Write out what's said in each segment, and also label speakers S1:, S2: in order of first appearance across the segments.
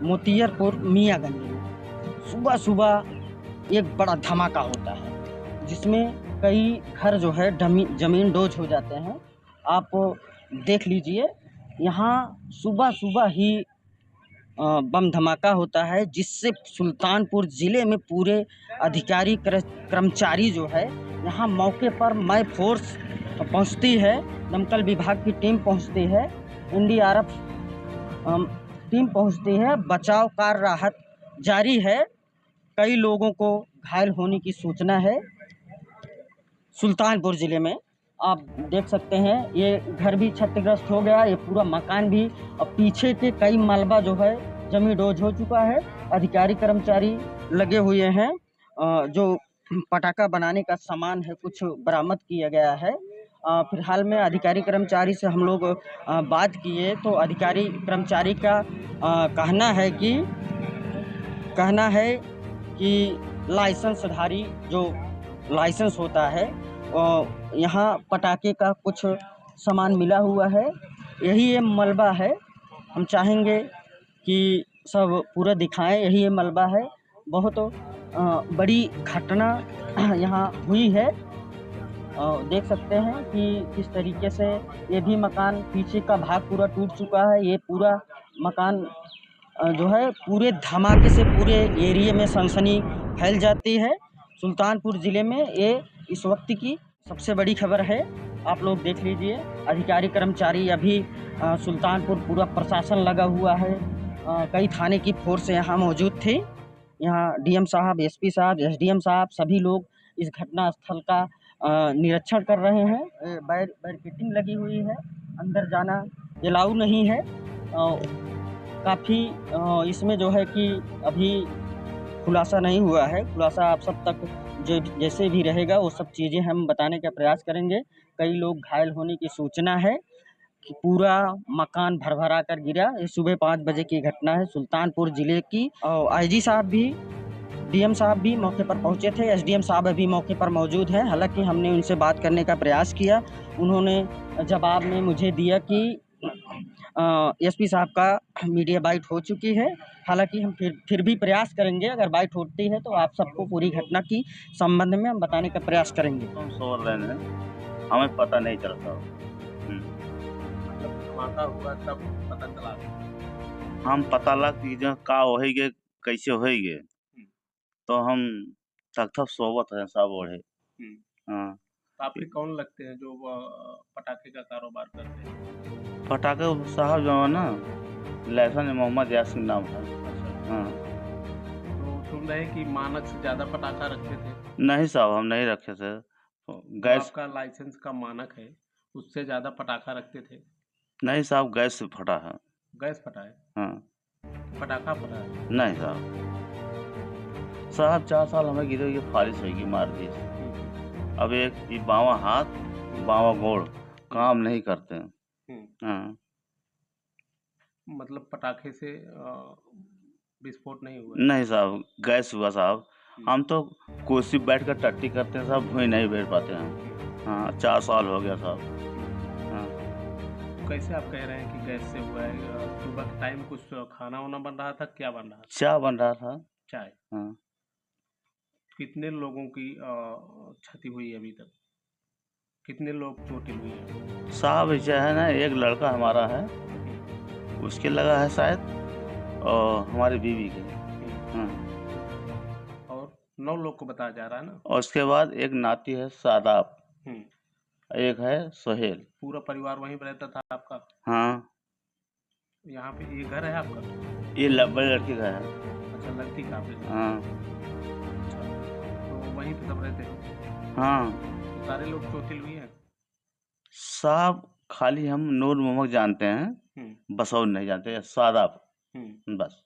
S1: मोतियरपुर मियाँगंज में सुबह सुबह एक बड़ा धमाका होता है, जिसमें कई घर जो है ज़मीन डोज हो जाते हैं। आप देख लीजिए, यहाँ सुबह सुबह ही बम धमाका होता है, जिससे सुल्तानपुर ज़िले में पूरे अधिकारी कर्मचारी जो है यहाँ मौके पर मई फोर्स पहुँचती है, दमकल विभाग की टीम पहुँचती है, एनडीआरएफ टीम पहुँचती है, बचाव कार्य राहत जारी है। कई लोगों को घायल होने की सूचना है। सुल्तानपुर ज़िले में आप देख सकते हैं, ये घर भी क्षतिग्रस्त हो गया, ये पूरा मकान भी, और पीछे के कई मलबा जो है जमी डोज हो चुका है। अधिकारी कर्मचारी लगे हुए हैं। जो पटाखा बनाने का सामान है कुछ बरामद किया गया है। फिलहाल में अधिकारी कर्मचारी से हम लोग बात किए तो अधिकारी कर्मचारी का कहना है कि लाइसेंसधारी जो लाइसेंस होता है, यहाँ पटाखे का कुछ सामान मिला हुआ है, यही ये मलबा है। हम चाहेंगे कि सब पूरा दिखाएं, यही ये मलबा है। बहुत बड़ी घटना यहाँ हुई है। देख सकते हैं कि किस तरीके से ये भी मकान पीछे का भाग पूरा टूट चुका है। ये पूरा मकान जो है पूरे धमाके से पूरे एरिया में सनसनी फैल जाती है। सुल्तानपुर ज़िले में ये इस वक्त की सबसे बड़ी खबर है। आप लोग देख लीजिए, अधिकारी कर्मचारी अभी सुल्तानपुर पूरा प्रशासन लगा हुआ है। कई थाने की फोर्स यहाँ मौजूद थी। यहाँ डीएम साहब, एसपी साहब, एसडीएम साहब सभी लोग इस घटना स्थल का निरीक्षण कर रहे हैं। बैरिकेडिंग लगी हुई है, अंदर जाना अलाउ नहीं है। काफ़ी इसमें जो है कि अभी खुलासा नहीं हुआ है। खुलासा आप सब तक जो जैसे भी रहेगा वो सब चीज़ें हम बताने का प्रयास करेंगे। कई लोग घायल होने की सूचना है कि पूरा मकान भरभरा कर गिरा। ये सुबह 5 बजे की घटना है सुल्तानपुर ज़िले की। और आईजी साहब भी, डीएम साहब भी मौके पर पहुंचे थे, एसडीएम साहब अभी मौके पर मौजूद हैं। हालांकि हमने उनसे बात करने का प्रयास किया, उन्होंने जवाब में मुझे दिया कि एसपी साहब का मीडिया बाइट हो चुकी है। हालांकि हम फिर भी प्रयास करेंगे, अगर बाइट होती है तो आप सबको पूरी घटना की संबंध में हम बताने का प्रयास करेंगे।
S2: हम सो रहे हैं, हमें पता नहीं चलता।
S3: मतलब धमाका हुआ तब पता चला?
S2: हम पता लग कि जो का होएगे कैसे होएगे, तो हम तक सोवत है सब ओढ़े। हाँ।
S3: तो आपके कौन लगते हैं जो पटाखे का कारोबार करते हैं?
S2: पटाखे साहब जो है ना, लाइसेंस मोहम्मद यासिन नाम है।
S3: अच्छा।
S2: हाँ।
S3: तो सुन रहे हैं कि मानक से ज़्यादा पटाखा रखते थे?
S2: नहीं साहब, हम नहीं रखे थे। गैस
S3: आपका लाइसेंस का मानक है, उससे ज़्यादा पटाखा रखते थे?
S2: नहीं साहब, गैस से फटा है।
S3: गैस फटा है?
S2: हाँ।
S3: पटाखा फटा है?
S2: नहीं साहब 4 साल हमें गिरे ये फारिश होगी मार दी। अब एक ये बावा हाथ बावा गोड़ काम नहीं करते हैं। हाँ।
S3: मतलब पटाखे से विस्फोट नहीं हुआ?
S2: नहीं साहब, गैस हुआ साहब। हम तो कुर्सी बैठ कर टट्टी करते हैं साहब, भूई नहीं बैठ पाते हैं। हाँ, 4 साल हो गया साहब। हाँ।
S3: कैसे आप कह रहे हैं कि गैस से हुआ है? सुबह के टाइम कुछ खाना वाना बन रहा था, क्या बन रहा था?
S2: चाय बन रहा था।
S3: चाय?
S2: हाँ।
S3: कितने लोगों की क्षति हुई अभी तक? कितने लोग चोटिल हुए हैं?
S2: साहब ऐसा है ना, एक लड़का हमारा है, उसके लगा है शायद, और हमारी बीवी के। हाँ।
S3: और 9 लोग को बताया जा रहा है ना?
S2: और उसके बाद एक नाती है शादाब, एक है सोहेल।
S3: पूरा परिवार वहीं पर रहता था आपका?
S2: हाँ।
S3: यहाँ पे ये घर है आपका?
S2: ये बड़ी लड़की का है।
S3: अच्छा, लड़की का आपके?
S2: हाँ।
S3: अच्छा, तो वहीं पे सब रहते हैं?
S2: हाँ।
S3: तो सारे लोग चोटिल हुए हैं?
S2: साहब खाली हम नूर मोहम्मद जानते हैं, बसौर नहीं जानते, शादाब बस।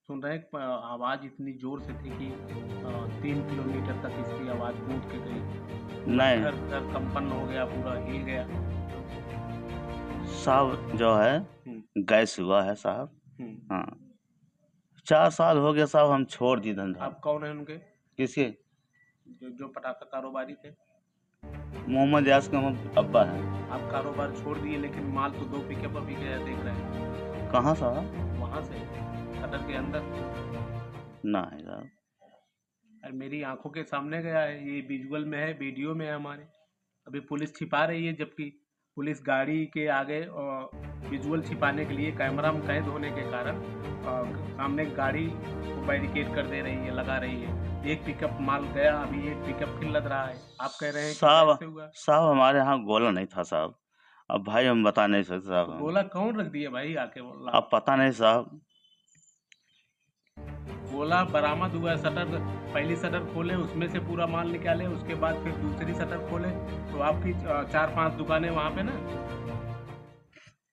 S3: सुन रहे हैं आवाज़ इतनी जोर से थी कि 3 किलोमीटर तक इसकी आवाज़ गूंज के गई।
S2: नहीं
S3: घर कंपन हो गया, पूरा हिल गया।
S2: साहब जो है गैस हुआ है साहब। हाँ, 4 साल हो गया साहब, हम छोड़ दी धंधा।
S3: आप कौन है उनके?
S2: किसके?
S3: जो पटाखा कारोबारी थे?
S2: मोहम्मद यास का हम अब्बा है।
S3: आप कारोबार छोड़ दिए, लेकिन माल तो 2 पिकअप अभी गया देख रहे हैं।
S2: कहाँ साहब?
S3: वहाँ से शटर के अंदर?
S2: ना है साहब।
S3: और मेरी आंखों के सामने गया है, ये विजुअल में है, वीडियो में है हमारे। अभी पुलिस छिपा रही है, जबकि पुलिस गाड़ी के आगे विजुअल छिपाने के लिए कैमरा में कैद होने के कारण सामने गाड़ी को बैरिकेड कर दे रही है, लगा रही है। एक पिकअप माल गया, अभी एक पिकअप फिर लद रहा है। आप कह रहे हैं कि
S2: साहब
S3: कैसे हुआ?
S2: साहब हमारे यहाँ गोला नहीं था साहब। अब भाई हम बता नहीं सकते साहब। हम
S3: गोला कौन रख दिया भाई आके? बोला
S2: अब पता नहीं साहब।
S3: गोला बरामद हुआ है, शटर पहली शटर खोले, उसमें से पूरा माल निकाले, उसके बाद फिर दूसरी शटर खोले, तो आपकी 4-5 दुकानें वहाँ पे ना,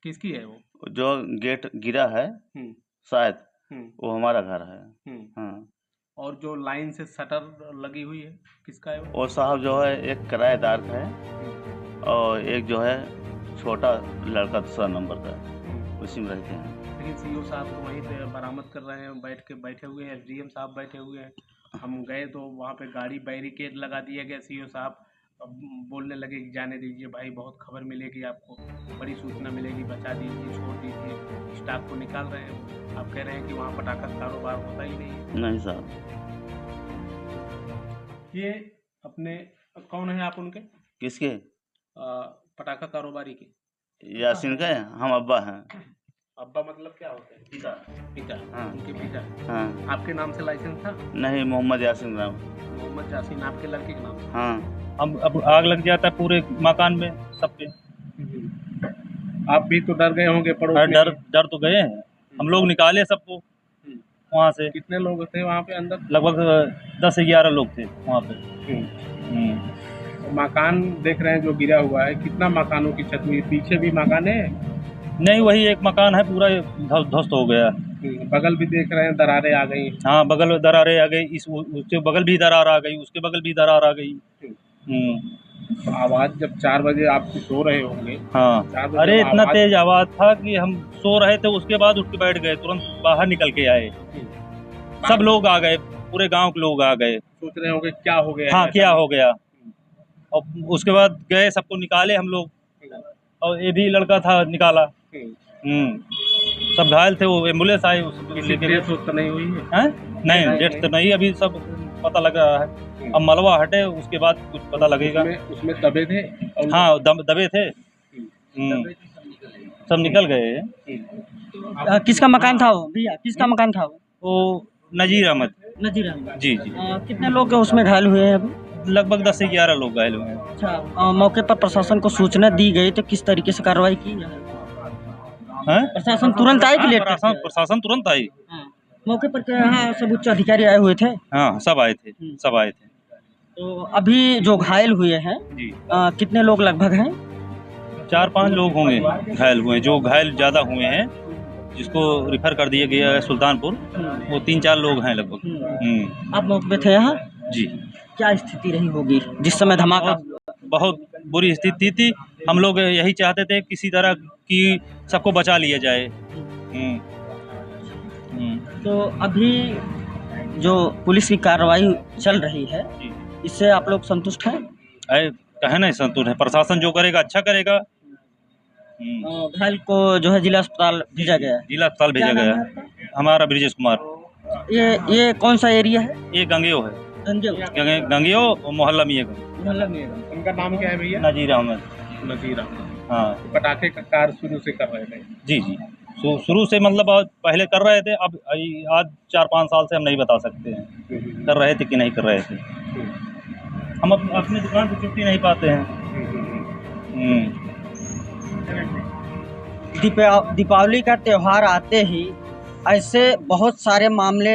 S3: किसकी है वो?
S2: जो गेट गिरा है
S3: हम्म,
S2: शायद
S3: हम्म,
S2: वो हमारा घर है।
S3: हम्म।
S2: हाँ।
S3: और जो लाइन से शटर लगी हुई है, किसका है वो?
S2: और साहब जो है एक किराएदार का है
S3: हम्म,
S2: और एक जो है छोटा लड़का 2रा नंबर का है,
S3: हम्म।
S2: उसी में रहते हैं।
S3: लेकिन सीओ साहब तो वहीं पे बरामद कर रहे हैं, बैठे हुए हैं, एसडीएम साहब बैठे हुए हैं। हम गए तो वहाँ पे गाड़ी बैरिकेड लगा दिया गया। सीओ साहब अब बोलने लगे कि जाने दीजिए भाई, बहुत खबर मिलेगी आपको, बड़ी सूचना मिलेगी, बचा दीजिए, छोड़ दीजिए, स्टाफ को निकाल रहे हैं। आप कह रहे हैं कि वहाँ पटाखा का कारोबार होता ही नहीं है।
S2: नहीं साहब।
S3: ये अपने कौन है आप उनके?
S2: किसके?
S3: पटाखा कारोबारी के
S2: यासीन का है, हम अब्बा हैं।
S3: अब्बा मतलब क्या होता है? पिता। पिता।
S2: हाँ।
S3: उनके पिता।
S2: हाँ।
S3: आपके नाम से लाइसेंस था?
S2: नहीं, मोहम्मद यासीन नाम।
S3: मोहम्मद यासीन आपके लड़के के नाम से?
S2: हाँ।
S4: अब आग लग जाता है पूरे मकान में सबके।
S3: आप भी तो डर गए होंगे पड़ोस में?
S4: डर तो गए हैं, हम लोग निकाले सबको वहाँ से।
S3: कितने लोग थे वहाँ पे अंदर?
S4: लगभग 10 से 11 लोग थे वहाँ पे।
S3: मकान देख रहे हैं जो गिरा हुआ है, कितना मकानों की क्षति हुई? पीछे भी मकान है?
S4: नहीं, वही एक मकान है, पूरा ध्वस्त हो गया।
S3: बगल भी देख रहे हैं दरारें आ गई?
S4: हाँ, बगल में दरारें आ गई, उसके बगल भी दरार आ गई, उसके बगल भी दरार आ गई।
S3: आवाज जब 4 बजे आप सो रहे होंगे?
S4: हाँ,
S3: 4 बजे
S4: अरे इतना तेज आवाज था कि हम सो रहे थे, उसके बाद उठ के बैठ गए, तुरंत बाहर निकल के आए। सब लोग आ गए, पूरे गांव के लोग आ गए।
S3: सोच रहे होंगे क्या हो गया?
S4: हाँ, क्या हो गया। और उसके बाद गए, सबको निकाले हम लोग, और ये भी लड़का था, निकाला। सब घायल थे, वो एम्बुलेंस आई
S3: किसी डेथ तो नहीं हुई है?
S4: नहीं, डेथ तो नहीं, अभी सब पता लग रहा है। अब मलबा हटे, उसके बाद कुछ पता लगेगा।
S3: उसमें दबे थे?
S4: हाँ, दबे थे। सब निकल गए।
S1: किसका मकान था वो भैया? किसका मकान था
S4: वो? नजीर अहमद।
S1: नजीर अहमद
S4: जी।
S1: कितने लोग उसमें घायल हुए हैं अभी?
S4: लगभग 10 से 11 लोग घायल हुए हैं।
S1: अच्छा, मौके पर प्रशासन को सूचना दी गई तो किस तरीके से कार्रवाई की जाए? प्रशासन तुरंत आई कि लेट?
S4: प्रशासन तुरंत आई।
S1: मौके पर यहाँ सब उच्च अधिकारी आए हुए थे?
S4: हाँ, सब आए थे।
S1: तो अभी जो घायल हुए हैं
S4: जी,
S1: कितने लोग लगभग हैं?
S4: 4-5 लोग होंगे घायल हुए, जो घायल ज़्यादा हुए हैं, जिसको रिफर कर दिया गया है सुल्तानपुर, वो 3-4 लोग हैं लगभग।
S1: आप मौके पे थे यहाँ?
S4: जी।
S1: क्या स्थिति रही होगी जिस समय धमाका?
S4: बहुत बुरी स्थिति थी। हम लोग यही चाहते थे किसी तरह कि सबको बचा लिया जाए।
S1: तो अभी जो पुलिस की कार्रवाई चल रही है, इससे आप लोग संतुष्ट हैं?
S4: कहे नहीं संतुष्ट है, प्रशासन जो करेगा अच्छा करेगा।
S1: घायल को जो है जिला अस्पताल भेजा गया है?
S4: जिला अस्पताल भेजा गया है। हमारा ब्रिजेश कुमार।
S1: ये कौन सा एरिया है?
S4: ये गंगेओ है। गंगेओ मोहल्ला में।
S3: उनका नाम क्या है भैया?
S4: नजीर अहमद।
S3: नजीर अहमद।
S4: हाँ।
S3: पटाखे का कार्य शुरू से कर रहे थे?
S4: जी। शुरू से मतलब पहले कर रहे थे, अब आज 4-5 साल से हम नहीं बता सकते हैं कर रहे थे कि नहीं कर रहे थे। हम अपनी दुकान से छुट्टी नहीं पाते हैं।
S1: दीपावली का त्यौहार आते ही ऐसे बहुत सारे मामले